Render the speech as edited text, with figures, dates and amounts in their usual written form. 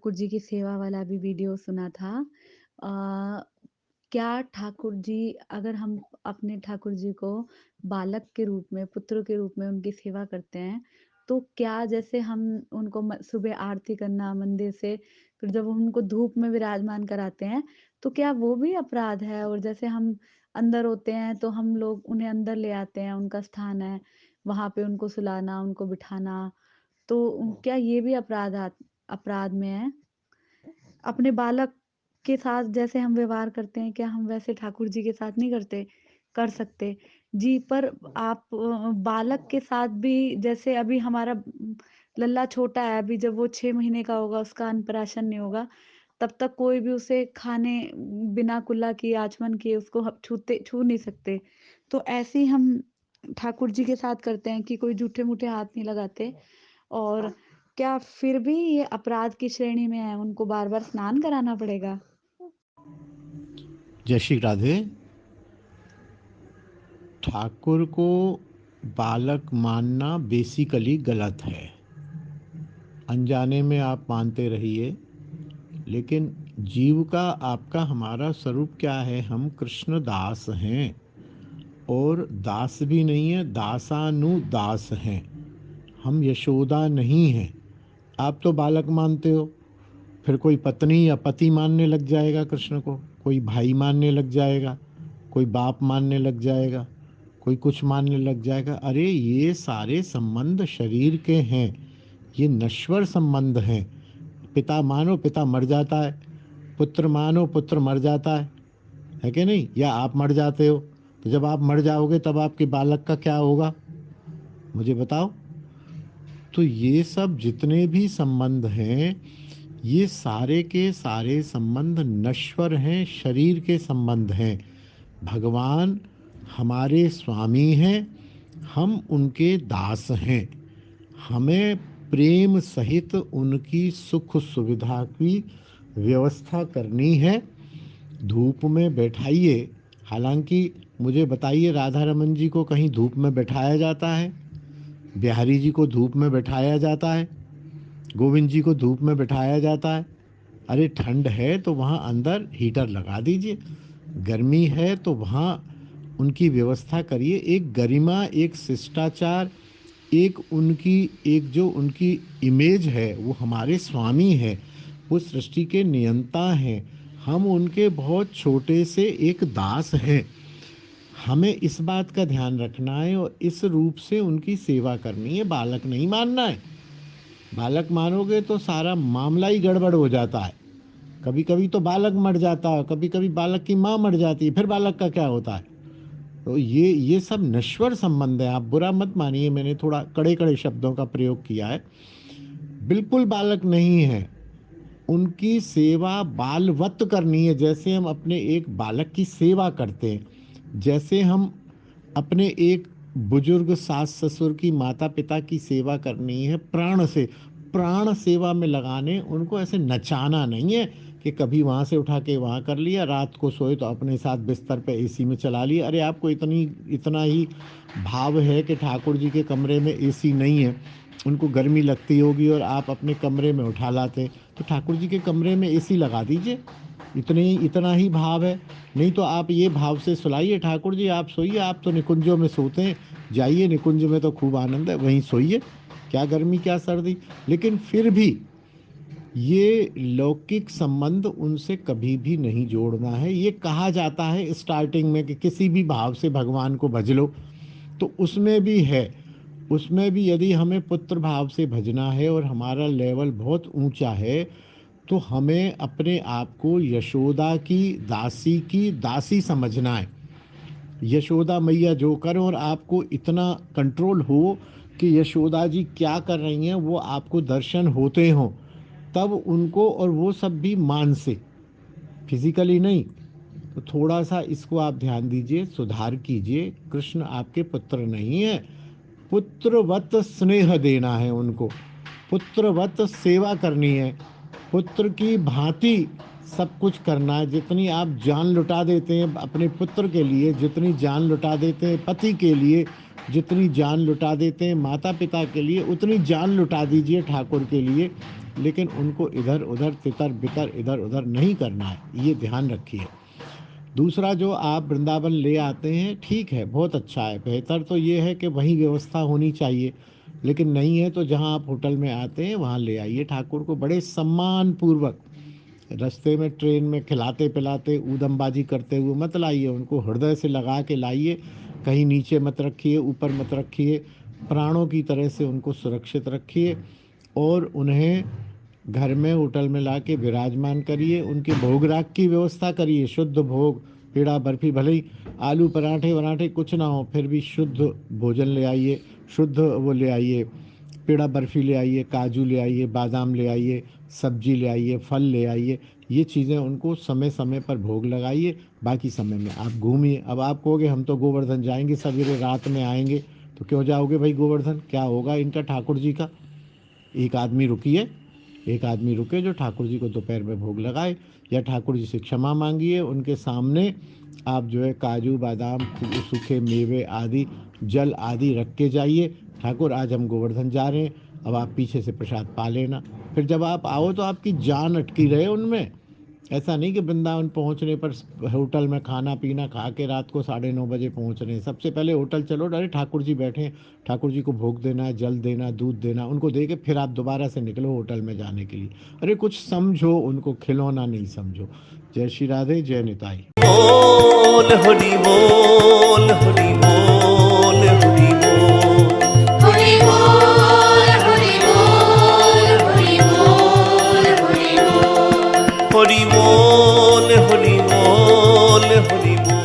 ठाकुर जी की सेवा वाला भी वीडियो सुना था। क्या ठाकुर जी अगर हम अपने ठाकुर जी को बालक के रूप में, पुत्र के रूप में उनकी सेवा करते हैं, तो क्या जैसे हम उनको सुबह आरती करना मंदिर से, फिर जब उनको धूप में विराजमान कराते हैं, तो क्या वो भी अपराध है? और जैसे हम अंदर होते हैं, तो हम लोग उन्हें अंदर ले आते हैं, उनका स्थान है, वहाँ पे उनको सुलाना, उनको बिठाना, तो क्या ये भी अपराध में है? अपने बालक के साथ जैसे हम व्यवहार करते हैं, क्या हम वैसे ठाकुर जी के साथ नहीं कर सकते? जी, पर आप बालक के साथ भी जैसे अभी हमारा लल्ला छोटा है, अभी जब वो 6 महीने का होगा, उसका अन्नप्राशन नहीं होगा, तब तक कोई भी उसे खाने बिना कुल्ला किए, आचमन किए उसको छू नहीं सकते। तो ऐसे ही हम ठाकुर जी के साथ करते हैं कि कोई जूठे-मूठे हाथ नहीं लगाते। और क्या फिर भी ये अपराध की श्रेणी में है? उनको बार-बार स्नान कराना पड़ेगा? जय श्री राधे। ठाकुर को बालक मानना बेसिकली गलत है। अनजाने में आप मानते रहिए, लेकिन जीव का, आपका, हमारा स्वरूप क्या है? हम कृष्ण दास हैं, और दास भी नहीं है, दासानुदास हैं। हम यशोदा नहीं हैं। आप तो बालक मानते हो, फिर कोई पत्नी या पति मानने लग जाएगा कृष्ण को, कोई भाई मानने लग जाएगा, कोई बाप मानने लग जाएगा, कोई कुछ मानने लग जाएगा। अरे ये सारे संबंध शरीर के हैं, ये नश्वर संबंध हैं। पिता मानो, पिता मर जाता है, पुत्र मानो, पुत्र मर जाता है कि नहीं? या आप मर जाते हो, तो जब आप मर जाओगे तब आपके बालक का क्या होगा, मुझे बताओ। तो ये सब जितने भी संबंध हैं, ये सारे के सारे संबंध नश्वर हैं, शरीर के संबंध हैं। भगवान हमारे स्वामी हैं, हम उनके दास हैं। हमें प्रेम सहित उनकी सुख सुविधा की व्यवस्था करनी है। धूप में बैठाइए। हालांकि मुझे बताइए, राधा रमन जी को कहीं धूप में बैठाया जाता है? बिहारी जी को धूप में बैठाया जाता है? गोविंद जी को धूप में बैठाया जाता है? अरे ठंड है तो वहाँ अंदर हीटर लगा दीजिए, गर्मी है तो वहाँ उनकी व्यवस्था करिए। एक गरिमा, एक शिष्टाचार, एक उनकी, एक जो उनकी इमेज है, वो हमारे स्वामी है, वो सृष्टि के नियंता हैं। हम उनके बहुत छोटे से एक दास हैं। हमें इस बात का ध्यान रखना है और इस रूप से उनकी सेवा करनी है, बालक नहीं मानना है। बालक मानोगे तो सारा मामला ही गड़बड़ हो जाता है। कभी कभी तो बालक मर जाता है, कभी कभी बालक की माँ मर जाती है, फिर बालक का क्या होता है? तो ये सब नश्वर संबंध है। आप बुरा मत मानिए, मैंने थोड़ा कड़े कड़े शब्दों का प्रयोग किया है। बिल्कुल बालक नहीं है। उनकी सेवा बालवत करनी है, जैसे हम अपने एक बालक की सेवा करते हैं, जैसे हम अपने एक बुजुर्ग सास ससुर की, माता पिता की सेवा करनी है प्राण से। प्राण सेवा में लगाने, उनको ऐसे नचाना नहीं है कि कभी वहाँ से उठा के वहाँ कर लिया, रात को सोए तो अपने साथ बिस्तर पे एसी में चला लिया। अरे आपको इतना ही भाव है कि ठाकुर जी के कमरे में एसी नहीं है, उनको गर्मी लगती होगी और आप अपने कमरे में उठा लाते, तो ठाकुर जी के कमरे में एसी लगा दीजिए। इतना ही भाव है। नहीं तो आप ये भाव से सुलाइए, ठाकुर जी आप सोइए, आप तो निकुंजों में सोते हैं, जाइए निकुंज में तो खूब आनंद है, वहीं सोइए, क्या गर्मी क्या सर्दी। लेकिन फिर भी ये लौकिक संबंध उनसे कभी भी नहीं जोड़ना है। ये कहा जाता है स्टार्टिंग में कि किसी भी भाव से भगवान को भज लो, तो उसमें भी है। उसमें भी यदि हमें पुत्र भाव से भजना है और हमारा लेवल बहुत ऊंचा है, तो हमें अपने आप को यशोदा की दासी समझना है। यशोदा मैया जो करें, और आपको इतना कंट्रोल हो कि यशोदा जी क्या कर रही हैं वो आपको दर्शन होते हों, तब उनको, और वो सब भी मानसिक, फिजिकली नहीं। तो थोड़ा सा इसको आप ध्यान दीजिए, सुधार कीजिए। कृष्ण आपके पुत्र नहीं है। पुत्रवत स्नेह देना है उनको, पुत्रवत सेवा करनी है, पुत्र की भांति सब कुछ करना है। जितनी आप जान लुटा देते हैं अपने पुत्र के लिए, जितनी जान लुटा देते हैं पति के लिए, जितनी जान लुटा देते हैं माता पिता के लिए, उतनी जान लुटा दीजिए ठाकुर के लिए। लेकिन उनको इधर उधर तितर बितर इधर उधर नहीं करना है, ये ध्यान रखिए। दूसरा, जो आप वृंदावन ले आते हैं ठीक है, बहुत अच्छा है। बेहतर तो ये है कि वहीं व्यवस्था होनी चाहिए, लेकिन नहीं है तो जहाँ आप होटल में आते हैं वहाँ ले आइए ठाकुर को बड़े सम्मान पूर्वक। रास्ते में ट्रेन में खिलाते पिलाते ऊधमबाजी करते हुए मत लाइए उनको, हृदय से लगा के लाइए। कहीं नीचे मत रखिए, ऊपर मत रखिए, प्राणों की तरह से उनको सुरक्षित रखिए और उन्हें घर में होटल में ला के विराजमान करिए। उनके भोग राग की व्यवस्था करिए, शुद्ध भोग, पेड़ा बर्फी, भले ही आलू पराठे वराठे कुछ ना हो फिर भी शुद्ध भोजन ले आइए, शुद्ध वो ले आइए, पेड़ा बर्फी ले आइए, काजू ले आइए, बादाम ले आइए, सब्जी ले आइए, फल ले आइए। ये चीज़ें उनको समय समय पर भोग लगाइए। बाकी समय में आप घूमिए। अब आप कहोगे हम तो गोवर्धन जाएंगे, सवेरे रात में आएंगे, तो क्यों जाओगे भाई गोवर्धन, क्या होगा इनका ठाकुर जी का? एक आदमी रुकिए, एक आदमी रुके जो ठाकुर जी को दोपहर में भोग लगाए, या ठाकुर जी से क्षमा मांगिए। उनके सामने आप जो है काजू बादाम सूखे मेवे आदि जल आदि रख के जाइए, ठाकुर आज हम गोवर्धन जा रहे हैं, अब आप पीछे से प्रसाद पा लेना। फिर जब आप आओ तो आपकी जान अटकी रहे उनमें। ऐसा नहीं कि वृंदावन पहुंचने पर होटल में खाना पीना खा के रात को 9:30 बजे पहुंच रहे हैं। सबसे पहले होटल चलो, अरे ठाकुर जी बैठे हैं, ठाकुर जी को भोग देना है, जल देना, दूध देना, उनको दे के फिर आप दोबारा से निकलो होटल में जाने के लिए। अरे कुछ समझो, उनको खिलौना नहीं समझो। जय श्री राधे, जय निताई। बोल हरि बोल हरि बोल हरि बोल हरि बोल हरि बोल हरि बोल हरि बोल हरि बोल हरि बोल हरि बोल